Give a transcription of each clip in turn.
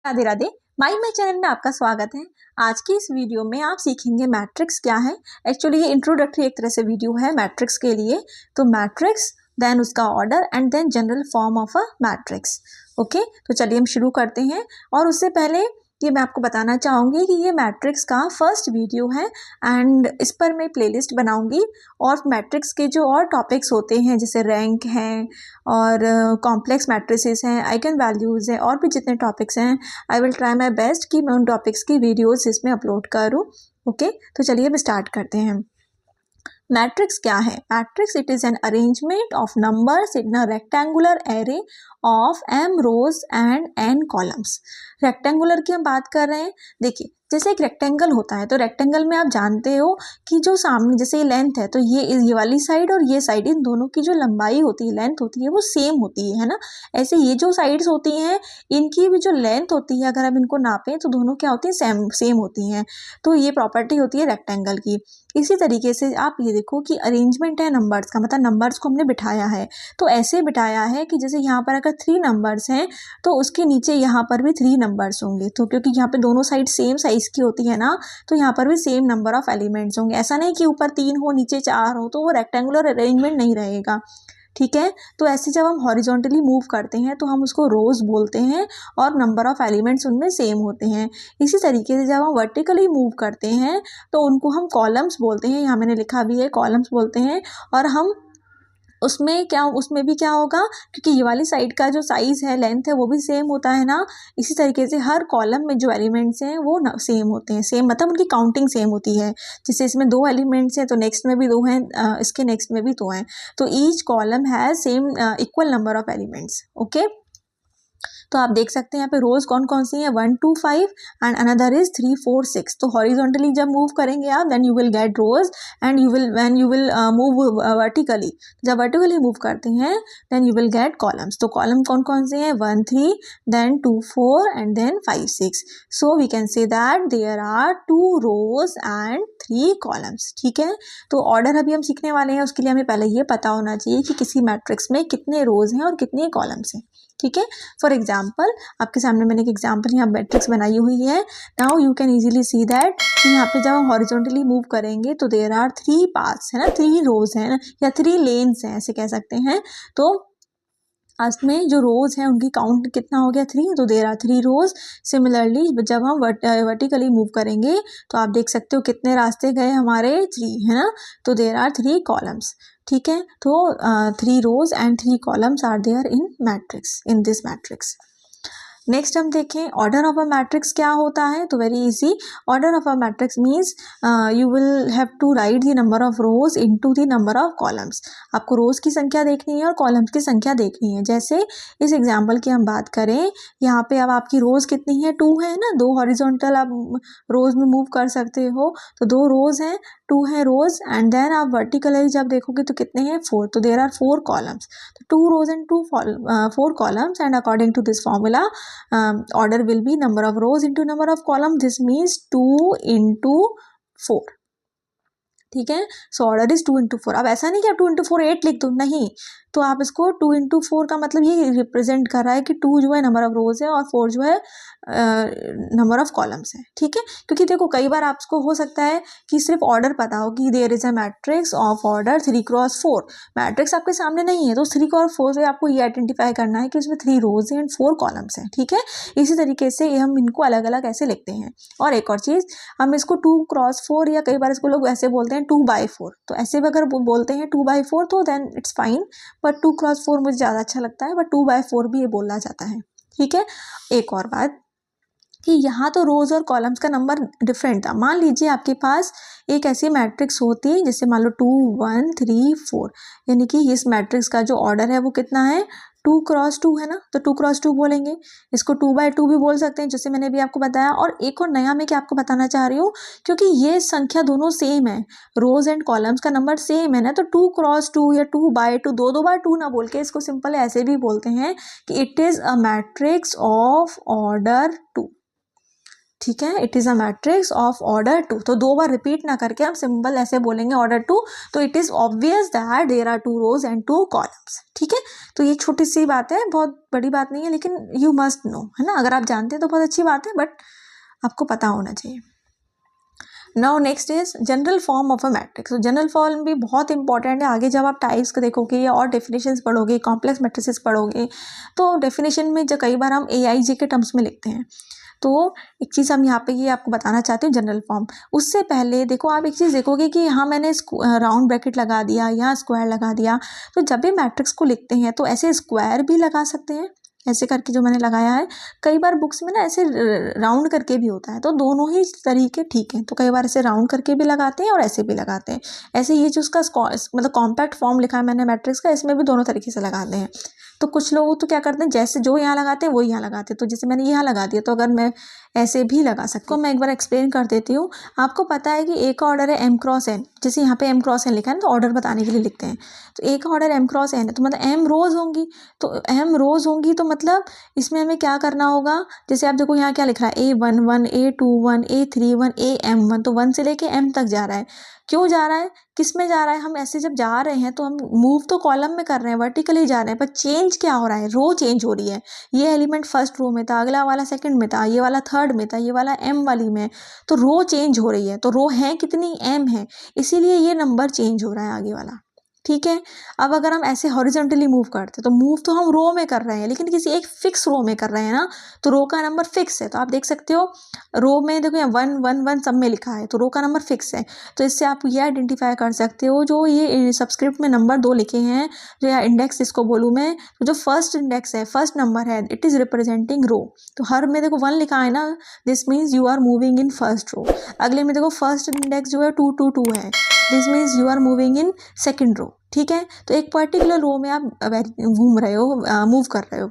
Radhe Radhe. My channel में आपका स्वागत है। आज की इस वीडियो में आप सीखेंगे मैट्रिक्स क्या है। एक्चुअली ये इंट्रोडक्टरी एक तरह से वीडियो है मैट्रिक्स के लिए। तो मैट्रिक्स, देन उसका order and then general form of a matrix. Okay, तो चलिए हम शुरू करते हैं। और उससे पहले ये मैं आपको बताना चाहूँगी कि ये मैट्रिक्स का फर्स्ट वीडियो है एंड इस पर मैं प्लेलिस्ट बनाऊँगी और मैट्रिक्स के जो और टॉपिक्स होते हैं जैसे रैंक हैं और कॉम्प्लेक्स मैट्रिसेस हैं, आइगन वैल्यूज़ हैं और भी जितने टॉपिक्स हैं, I will try my best कि मैं उन टॉपिक्स की वीडियोस इसमें अपलोड करूँ। ओके, तो चलिए अब स्टार्ट करते हैं। मैट्रिक्स क्या है? Matrix it is an arrangement of numbers in a rectangular array of m rows and n columns. Rectangular की हम बात कर रहे हैं। देखिए, जैसे एक रेक्टेंगल होता है तो रेक्टेंगल में आप जानते हो कि जो सामने जैसे ये लेंथ है तो ये वाली साइड और ये साइड, इन दोनों की जो लंबाई होती है, लेंथ होती है, वो सेम होती है ना। ऐसे ये जो साइड्स होती हैं इनकी भी जो लेंथ होती है, अगर हम इनको नापें तो दोनों क्या होती हैं, सेम होती हैं। तो ये प्रॉपर्टी होती है रेक्टेंगल की। इसी तरीके से आप ये देखो कि अरेंजमेंट है नंबर्स का, मतलब नंबर्स को हमने बिठाया है। तो ऐसे बिठाया है कि जैसे यहाँ पर अगर 3 नंबर्स हैं तो उसके नीचे यहाँ पर भी 3 नंबर्स होंगे। तो क्योंकि यहाँ पे दोनों साइड सेम साइज की होती है ना, तो यहाँ पर भी सेम नंबर ऑफ एलिमेंट्स होंगे। ऐसा नहीं कि ऊपर 3 हो नीचे 4 हो, तो वो रेक्टेंगुलर अरेंजमेंट नहीं रहेगा। ठीक है, तो ऐसे जब हम हॉरिजॉन्टली मूव करते हैं तो हम उसको रोज बोलते हैं और नंबर ऑफ एलिमेंट्स उनमें सेम होते हैं। इसी तरीके से जब हम वर्टिकली मूव करते हैं तो उनको हम कॉलम्स बोलते हैं। यहाँ मैंने लिखा भी है, कॉलम्स बोलते हैं। और हम उसमें भी क्या होगा, क्योंकि ये वाली साइड का जो साइज है, लेंथ है, वो भी सेम होता है ना। इसी तरीके से हर कॉलम में जो एलिमेंट्स हैं वो सेम होते हैं। सेम मतलब उनकी काउंटिंग सेम होती है। जैसे इसमें 2 एलिमेंट्स हैं तो नेक्स्ट में भी 2 हैं, इसके नेक्स्ट में भी 2 हैं। तो each column has same equal number of elements. Okay, तो आप देख सकते हैं यहाँ पे रोज कौन कौन सी है, 1 2 5 एंड अनदर इज 3 4 6। तो हॉरिजॉन्टली जब मूव करेंगे आप, then you will get rows and when you will move vertically, जब वर्टिकली मूव करते हैं then you will get columns. तो कॉलम कौन कौन से हैं, 1 3 then 2 4 and then 5 6। So we can say that there are 2 rows and 3 columns. ठीक है, तो ऑर्डर अभी हम सीखने वाले हैं, उसके लिए हमें पहले ये पता होना चाहिए कि किसी मैट्रिक्स में कितने रोज हैं और कितने कॉलम्स हैं। ठीक है, फॉर एग्जाम्पल आपके सामने मैंने एक एग्जाम्पल यहाँ मैट्रिक्स बनाई हुई है। Now you can easily see that कि यहाँ पे जब हम हॉरिजॉन्टली मूव करेंगे तो देयर आर 3 पाथ्स है ना, 3 रोज हैं ना, या 3 लेन्स हैं, ऐसे कह सकते हैं। तो में जो रोज हैं उनकी काउंट कितना हो गया, 3। तो देयर आर 3 रोज। सिमिलरली जब हम वर्टिकली मूव करेंगे तो आप देख सकते हो कितने रास्ते गए हमारे, 3 है ना। तो देयर आर 3 कॉलम्स। ठीक है, तो 3 rows and 3 columns are there in matrix, in this matrix. Next हम देखें ऑर्डर ऑफ अ मैट्रिक्स क्या होता है। तो very easy, order of a matrix means you will have to write the number of rows into the number of columns. आपको rows की संख्या देखनी है और कॉलम्स की संख्या देखनी है। जैसे इस एग्जाम्पल की हम बात करें, यहाँ पे अब आपकी रोज कितनी है, 2 है ना। 2 हॉरिजॉन्टल आप रोज में मूव कर सकते हो, तो 2 रोज हैं, 2 है रोज। एंड देन आप वर्टिकली जब देखोगे तो कितने हैं, 4। तो देयर आर 4 कॉलम्स। तो 2 rows and 4 columns and according to this formula order will be number of rows into number of column. This means 2 into 4. ठीक है, सो ऑर्डर इज 2 into 4। अब ऐसा नहीं कि आप 2 into 4 8 लिख दो, नहीं। तो आप इसको 2 into 4 का मतलब ये रिप्रेजेंट कर रहा है कि 2 जो है नंबर ऑफ रोज है और 4 जो है नंबर ऑफ कॉलम्स है। ठीक है, क्योंकि देखो कई बार आपको हो सकता है कि सिर्फ ऑर्डर पता हो कि there is a matrix of order 3 cross 4। Matrix आपके सामने नहीं है तो 3 क्रॉस 4 से आपको ये आइडेंटिफाई करना है कि उसमें 3 रोज एंड 4 कॉलम्स हैं। ठीक है, इसी तरीके से हम इनको अलग अलग ऐसे लिखते हैं। और एक और चीज, हम इसको 2 क्रॉस 4 या कई बार इसको लोग ऐसे बोलते हैं 2/4। तो ऐसे भी अगर बोलते हैं 2/4 तो then it's fine, but 2 cross 4 मुझे ज़्यादा अच्छा लगता है, बट 2/4 भी ये बोला जाता है। ठीक है, एक और बात कि यहाँ तो रोज और कॉलम्स का नंबर डिफरेंट था। मान लीजिए आपके पास एक ऐसी मैट्रिक्स होती जैसे मान लो 2 1 3 4, यानी कि इस मैट्रिक्स का जो ऑर्डर है वो कितना है, 2 क्रॉस 2 है ना। तो 2 क्रॉस 2 बोलेंगे, इसको 2/2 भी बोल सकते हैं, जैसे मैंने भी आपको बताया। और एक और नया मैं क्या आपको बताना चाह रही हूँ, क्योंकि ये संख्या दोनों सेम है, रोज एंड कॉलम्स का नंबर सेम है ना, तो 2 क्रॉस 2 या 2/2, 2/2 ना बोल के इसको सिंपल ऐसे भी बोलते हैं कि it is a matrix of order 2। ठीक है, it is a matrix of order 2। तो 2 बार रिपीट ना करके हम सिंपल ऐसे बोलेंगे ऑर्डर 2, तो it is obvious that there are 2 rows and 2 columns. ठीक है, तो ये छोटी सी बात है, बहुत बड़ी बात नहीं है, लेकिन यू मस्ट नो, है ना। अगर आप जानते हैं तो बहुत अच्छी बात है, बट आपको पता होना चाहिए। Now next is general form of a matrix. तो जनरल फॉर्म भी बहुत इंपॉर्टेंट है। आगे जब आप टाइप्स को देखोगे या और डेफिनेशंस पढ़ोगे, कॉम्प्लेक्स मैट्रिसेस पढ़ोगे, तो डेफिनेशन में जो कई बार हम AIJ के टर्म्स में लिखते हैं। तो एक चीज़ हम यहाँ पे ये आपको बताना चाहते हैं, जनरल फॉर्म। उससे पहले देखो, आप एक चीज़ देखोगे कि यहाँ मैंने राउंड ब्रैकेट लगा दिया, यहाँ स्क्वायर लगा दिया। तो जब भी मैट्रिक्स को लिखते हैं तो ऐसे स्क्वायर भी लगा सकते हैं, ऐसे करके जो मैंने लगाया है। कई बार बुक्स में ना ऐसे राउंड करके भी होता है, तो दोनों ही तरीके ठीक हैं। तो कई बार ऐसे राउंड करके भी लगाते हैं और ऐसे भी लगाते हैं। ऐसे ये जो उसका मतलब कॉम्पैक्ट फॉर्म लिखा है मैंने मैट्रिक्स का, इसमें भी दोनों तरीके से लगाते हैं। तो कुछ लोग तो क्या करते हैं, जैसे जो यहाँ लगाते हैं वो यहाँ लगाते हैं। तो जैसे मैंने यहाँ लगा दिया, तो अगर मैं ऐसे भी लगा सकती हूँ। मैं एक बार एक्सप्लेन कर देती हूँ। आपको पता है कि ए का ऑर्डर है m क्रॉस n, जैसे यहाँ पे m क्रॉस n लिखा है ना, तो ऑर्डर बताने के लिए लिखते हैं। तो ए का ऑर्डर m क्रॉस n है, तो मतलब m रोज होंगी। तो m रोज होंगी तो मतलब इसमें हमें क्या करना होगा, जैसे आप देखो यहाँ क्या लिख रहा है, A11 A21 A31 AM1, तो 1 से लेके m तक जा रहा है। क्यों जा रहा है, किस में जा रहा है, हम ऐसे जब जा रहे हैं तो हम मूव तो कॉलम में कर रहे हैं, वर्टिकली जा रहे हैं, पर चेंज क्या हो रहा है, रो चेंज हो रही है। ये एलिमेंट फर्स्ट रो में था, अगला वाला सेकंड में था, ये वाला थर्ड में था, ये वाला m वाली में, तो रो चेंज हो रही है। तो रो है कितनी, m है, इसीलिए ये नंबर चेंज हो रहा है आगे वाला। ठीक है, अब अगर हम ऐसे हॉरिजॉन्टली मूव करते तो मूव तो हम रो में कर रहे हैं, लेकिन किसी एक फिक्स रो में कर रहे हैं ना, तो रो का नंबर फिक्स है। तो आप देख सकते हो रो में देखो यहाँ 1 1 1 सब में लिखा है, तो रो का नंबर फिक्स है। तो इससे आप ये आइडेंटिफाई कर सकते हो, जो ये सब्सक्रिप्ट में नंबर 2 लिखे हैं, जो या इंडेक्स इसको बोलूँ मैं, तो जो फर्स्ट इंडेक्स है, फर्स्ट नंबर है, इट इज़ रिप्रेजेंटिंग रो। तो हर में देखो 1 लिखा है ना, this means you are moving in first row. अगले में देखो फर्स्ट इंडेक्स जो है 2 2 2 है, this means you are moving in second row. ठीक है, तो एक पर्टिकुलर रो में आप घूम रहे हो, मूव कर रहे हो,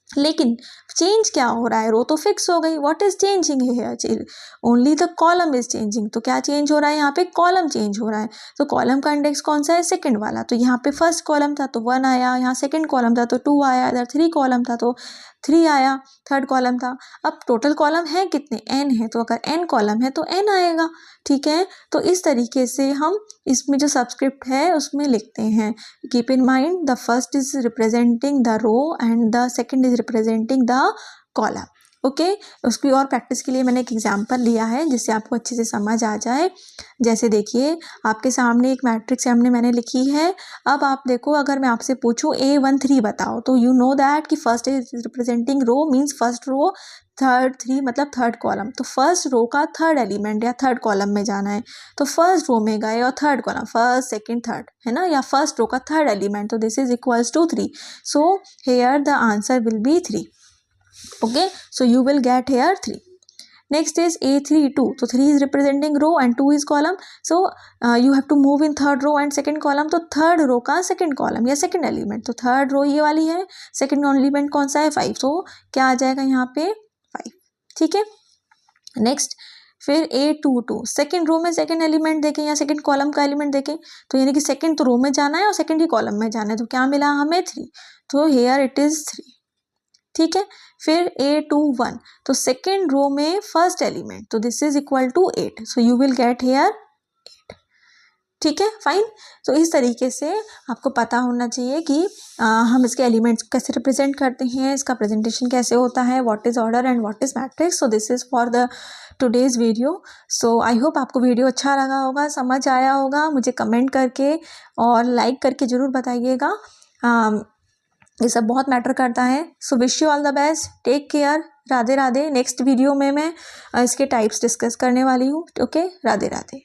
लेकिन चेंज क्या हो रहा है, रो तो फिक्स हो गई। What is changing here, only the column is changing. तो क्या चेंज हो रहा है, यहाँ पे कॉलम चेंज हो रहा है। तो कॉलम का इंडेक्स कौन सा है, सेकंड वाला। तो यहाँ पे फर्स्ट कॉलम था तो 1 आया, यहाँ सेकंड कॉलम था तो 2 आया, इधर 3 कॉलम था तो 3 आया, थर्ड कॉलम था। अब टोटल कॉलम है कितने, n है, तो अगर n कॉलम है तो n आएगा। ठीक है, तो इस तरीके से हम इसमें जो सब्सक्रिप्ट है उसमें लिखते हैं। Keep in mind, the first is representing the row and the second is representing the column. Okay, उसकी और प्रैक्टिस के लिए मैंने एक एग्जांपल लिया है जिससे आपको अच्छे से समझ आ जाए। जैसे देखिए, आपके सामने एक मैट्रिक्स हमने मैंने लिखी है। अब आप देखो, अगर मैं आपसे पूछूं A13 बताओ, तो यू नो दैट कि first is representing row, means first row, third 3 मतलब थर्ड कॉलम। तो फर्स्ट रो का थर्ड एलिमेंट या थर्ड कॉलम में जाना है, तो फर्स्ट रो में गए और third column, first second third, है ना, या फर्स्ट रो का थर्ड एलिमेंट, तो this is equals to 3। So here the answer will be 3। okay, so you will get here 3. Next is A32, so 3 is representing row and 2 is column, so you have to move in third row and second column। तो third row का second column या second element, तो third row ये वाली है, second element कौन सा है 5, तो क्या आ जाएगा यहाँ पे 5। ठीक है, नेक्स्ट फिर A22, सेकेंड रो में सेकेंड एलिमेंट देखें या सेकेंड कॉलम का एलिमेंट देखें, तो यानी कि सेकेंड तो रो में जाना है और सेकेंड ही कॉलम में जाना है, तो क्या मिला हमें 3, तो हेयर इट इज 3। ठीक है, फिर A21, तो सेकेंड रो में फर्स्ट एलिमेंट, तो this is equal to 8, so you will get here 8। ठीक है, फाइन। तो इस तरीके से आपको पता होना चाहिए कि हम इसके एलिमेंट्स कैसे रिप्रेजेंट करते हैं, इसका प्रेजेंटेशन कैसे होता है, what is order and what is matrix. So this is for the today's video. So I hope आपको वीडियो अच्छा लगा होगा, समझ आया होगा। मुझे कमेंट करके और लाइक करके ज़रूर बताइएगा, ये सब बहुत मैटर करता है। So wish you all the best, take care, Radhe Radhe. Next video में मैं इसके टाइप्स डिस्कस करने वाली हूँ। ओके, राधे राधे।